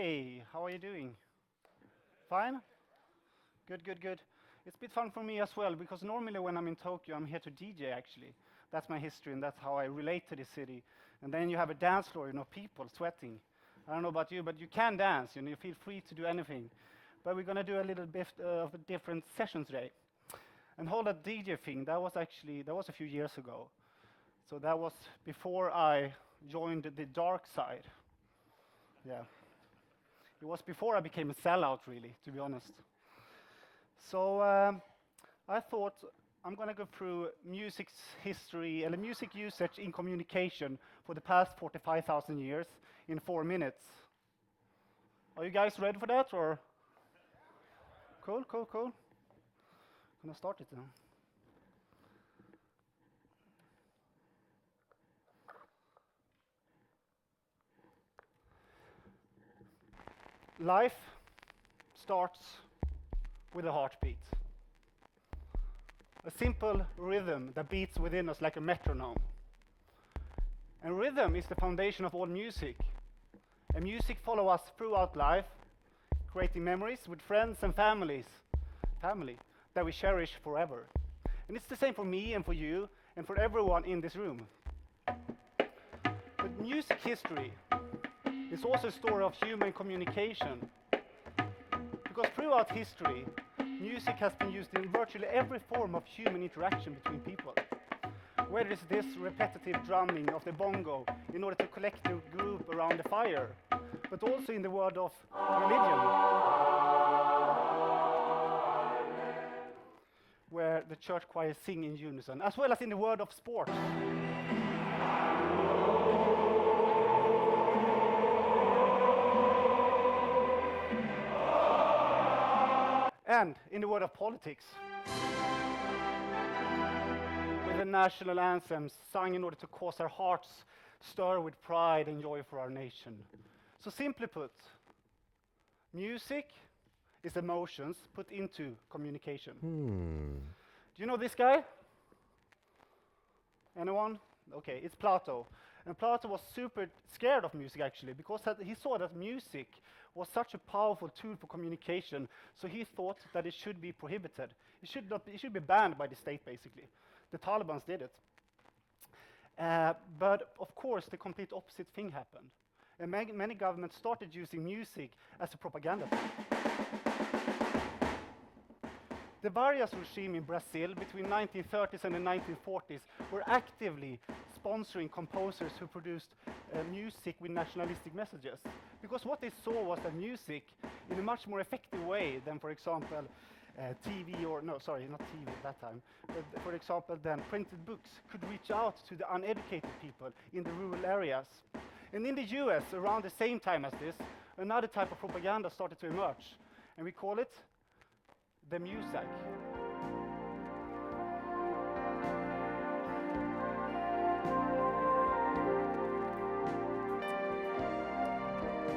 Hey, how are you doing? Fine? Good, good, good. It's a bit fun for me as well, because normally when I'm in Tokyo, I'm here to DJ actually. That's my history, and that's how I relate to the city. And then you have a dance floor, people sweating. I don't know about you, but you can dance, you feel free to do anything. But we're gonna do a little bit of a different session today. And whole that DJ thing, that was a few years ago. So that was before I joined the dark side. Yeah. It was before I became a sellout, really, to be honest. So I thought I'm going to go through music's history and the music usage in communication for the past 45,000 years in 4 minutes. Are you guys ready for that, or? Cool, cool, cool. Gonna start it now. Life starts with a heartbeat. A simple rhythm that beats within us like a metronome. And rhythm is the foundation of all music. And music follows us throughout life, creating memories with friends and family that we cherish forever. And it's the same for me and for you and for everyone in this room. But music history is also a story of human communication. Because throughout history, music has been used in virtually every form of human interaction between people. Whether it's this repetitive drumming of the bongo in order to collect the group around the fire, but also in the world of religion, where the church choirs sing in unison, as well as in the world of sports. And in the world of politics, with the national anthems sung in order to cause our hearts stir with pride and joy for our nation. So simply put, music is emotions put into communication. Do you know this guy? Anyone? Okay, it's Plato. And Plato was super scared of music actually, because he saw that music was such a powerful tool for communication, so he thought that it should be prohibited. It should be banned by the state basically. The Taliban did it. But of course the complete opposite thing happened. And many governments started using music as a propaganda tool. The various regime in Brazil between 1930s and the 1940s were actively sponsoring composers who produced music with nationalistic messages. Because what they saw was that music, in a much more effective way than, for example, TV or, no, sorry, not TV at that time, but for example, then printed books could reach out to the uneducated people in the rural areas. And in the US, around the same time as this, another type of propaganda started to emerge. And we call it the music.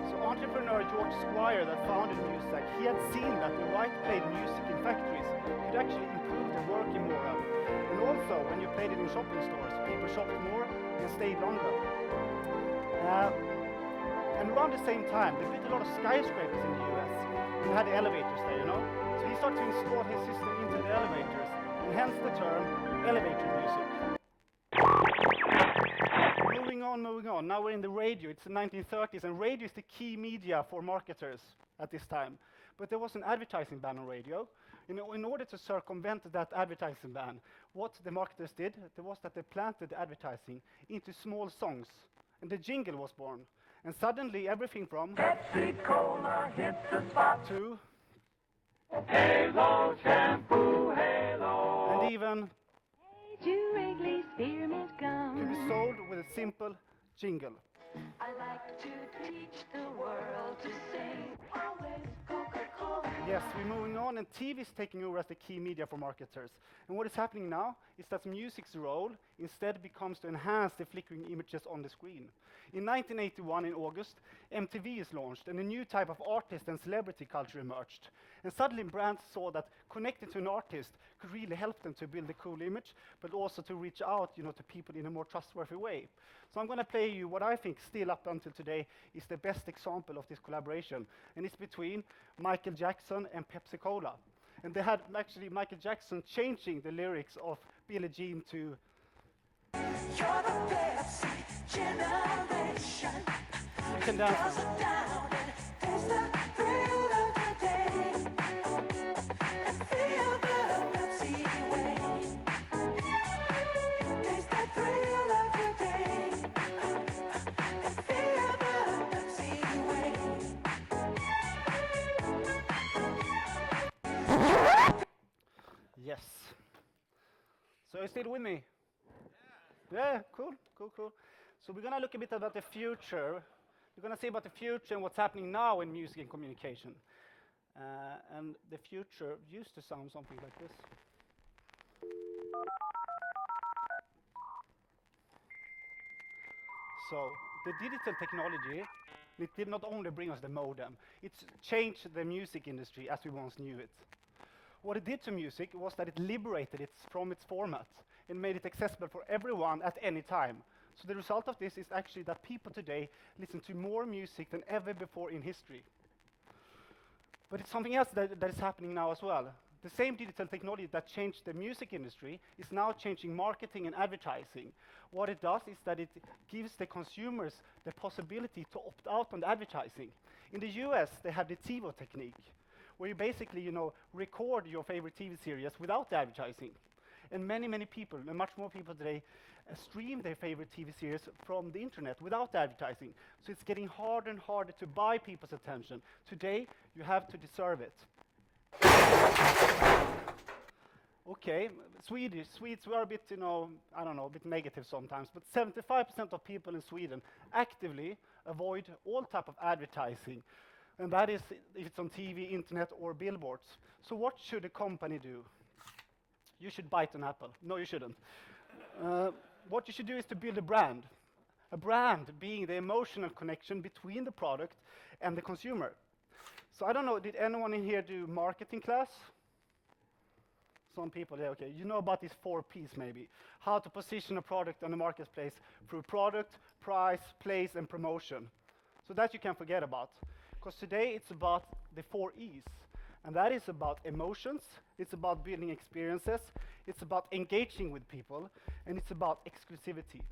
So entrepreneur George Squire that founded music, he had seen that the right played music in factories could actually improve the working morale. And also, when you played it in shopping stores, people shopped more and stayed longer. And around the same time, they built a lot of skyscrapers in the US and had elevators there, So he started to install his system into the elevators, and hence the term elevator music. Moving on. Now we're in the radio. It's the 1930s, and radio is the key media for marketers at this time. But there was an advertising ban on radio. In order to circumvent that advertising ban, what the marketers did was that they planted the advertising into small songs, and the jingle was born. And suddenly everything from Pepsi Cola hits the spot to Halo shampoo, Halo. and even Hey, Jew Wrigley spearmint gum. can be sold with a simple jingle. I like to teach the world to sing. Always Coca-Cola. Yes, we're moving on, and TV is taking over as the key media for marketers. And what is happening now is that music's role instead becomes to enhance the flickering images on the screen. In 1981, in August, MTV is launched, and a new type of artist and celebrity culture emerged. And suddenly brands saw that connecting to an artist could really help them to build a cool image, but also to reach out, to people in a more trustworthy way. So I'm going to play you what I think still up until today is the best example of this collaboration. And it's between Michael Jackson and Pepsi Cola. And they had actually Michael Jackson changing the lyrics of Billie Jean to You're the Pepsi generation. You Can Dance Cause Now. it down and taste the thrill of the day. And feel the Pepsi way. Taste the thrill of the day. And feel the Pepsi way. Yes. So are you still with me? Yeah, cool, cool, cool. So we're going to look a bit about the future. We're going to see about the future and what's happening now in music and communication. And the future used to sound something like this. So the digital technology, it did not only bring us the modem, it's changed the music industry as we once knew it. What it did to music was that it liberated it from its format and made it accessible for everyone at any time. So the result of this is actually that people today listen to more music than ever before in history. But it's something else that is happening now as well. The same digital technology that changed the music industry is now changing marketing and advertising. What it does is that it gives the consumers the possibility to opt out on the advertising. In the US, they have the TiVo technique, where you basically, record your favorite TV series without the advertising. And many, many people, and much more people today, stream their favorite TV series from the internet without advertising. So it's getting harder and harder to buy people's attention. Today, you have to deserve it. Okay, Swedes were a bit, a bit negative sometimes, but 75% of people in Sweden actively avoid all type of advertising. And that is if it's on TV, internet, or billboards. So what should a company do? You should bite an apple. No, you shouldn't. What you should do is to build a brand. A brand being the emotional connection between the product and the consumer. So I don't know, did anyone in here do marketing class? Some people, yeah, okay. You know about these 4 Ps maybe. How to position a product on the marketplace through product, price, place, and promotion. So that you can forget about. Because today it's about the 4 E's. And that is about emotions, it's about building experiences, it's about engaging with people, and it's about exclusivity.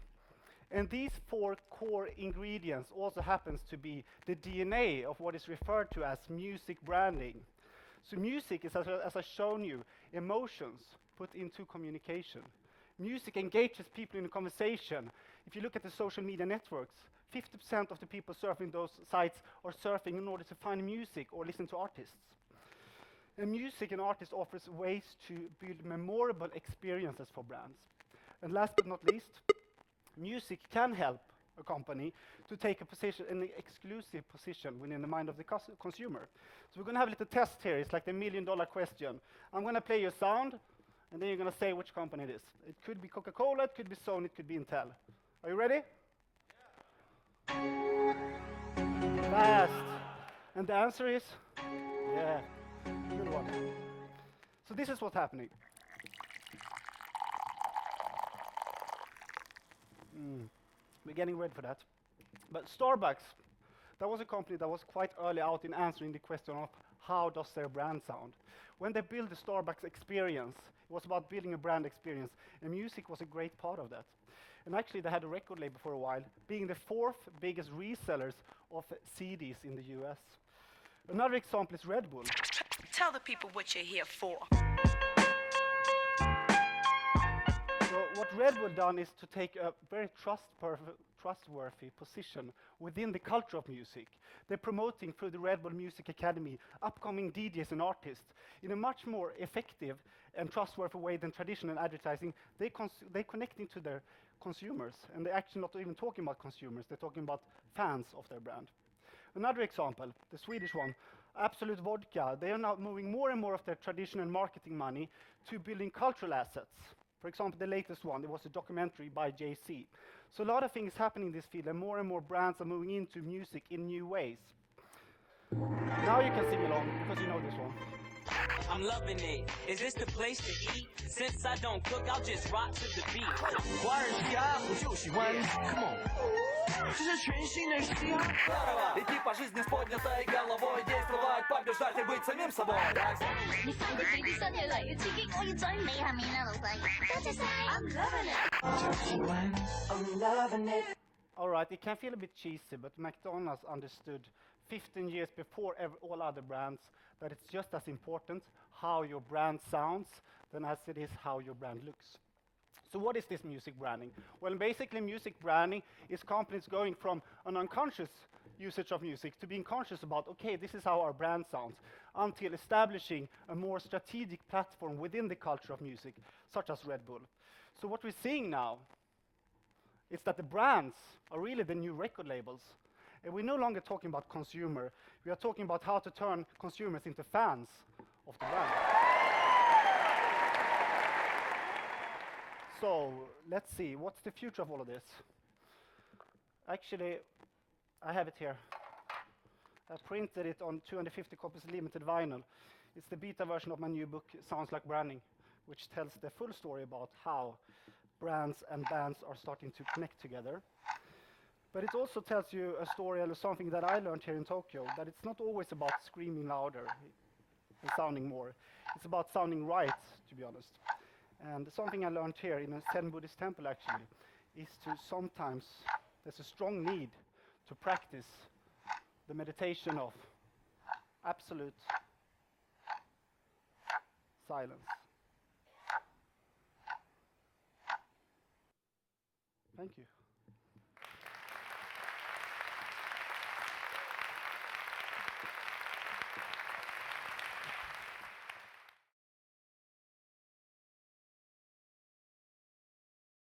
And these 4 core ingredients also happens to be the DNA of what is referred to as music branding. So music is, as I've shown you, emotions put into communication. Music engages people in a conversation. If you look at the social media networks, 50% of the people surfing those sites are surfing in order to find music or listen to artists. And music and artists offers ways to build memorable experiences for brands. And last but not least, music can help a company to take a position, an exclusive position within the mind of the consumer. So we're going to have a little test here. It's like the $1 million question. I'm going to play you a sound, and then you're going to say which company it is. It could be Coca-Cola, it could be Sony, it could be Intel. Are you ready? Yeah. Fast. And the answer is? Yeah. Good one. So this is what's happening. We're getting ready for that. But Starbucks, that was a company that was quite early out in answering the question of how does their brand sound. When they built the Starbucks experience, it was about building a brand experience, and music was a great part of that. And actually, they had a record label for a while, being the 4th biggest resellers of CDs in the US. Another example is Red Bull. Tell the people what you're here for. So what Red Bull done is to take a very trustworthy position within the culture of music. They're promoting through the Red Bull Music Academy upcoming DJs and artists in a much more effective and trustworthy way than traditional advertising. They're connecting to their consumers, and they're actually not even talking about consumers, they're talking about fans of their brand. Another example, the Swedish one, Absolut Vodka, they are now moving more and more of their traditional marketing money to building cultural assets. For example, the latest one, it was a documentary by Jay-Z. So a lot of things happening in this field, and more brands are moving into music in new ways. Now you can sing along, because you know this one. I'm loving it. Is this the place to eat? Since I don't cook, I'll just rock to the beat. 华人嘻哈不就喜欢 Come on 这是全新的嘻哈 Идти по жизни с поднятой головой Действовать, побеждать и быть самим собой 你快啲俾啲新嘢嚟嘅刺激我要追你下面啦老細多謝晒 I'm loving it I'm loving it. All right, it can feel a bit cheesy, but McDonald's understood 15 years before all other brands that it's just as important how your brand sounds than as it is how your brand looks. So what is this music branding? Well, basically music branding is companies going from an unconscious usage of music to being conscious about, okay, this is how our brand sounds, until establishing a more strategic platform within the culture of music, such as Red Bull. So what we're seeing now is that the brands are really the new record labels. And we're no longer talking about consumer. We are talking about how to turn consumers into fans of the brand. So let's see, what's the future of all of this? Actually, I have it here. I printed it on 250 copies limited vinyl. It's the beta version of my new book, Sounds Like Branding, which tells the full story about how brands and bands are starting to connect together. But it also tells you a story and something that I learned here in Tokyo, that it's not always about screaming louder and sounding more. It's about sounding right, to be honest. And something I learned here in a Zen Buddhist temple, actually, is to sometimes, there's a strong need to practice the meditation of absolute silence. Thank you.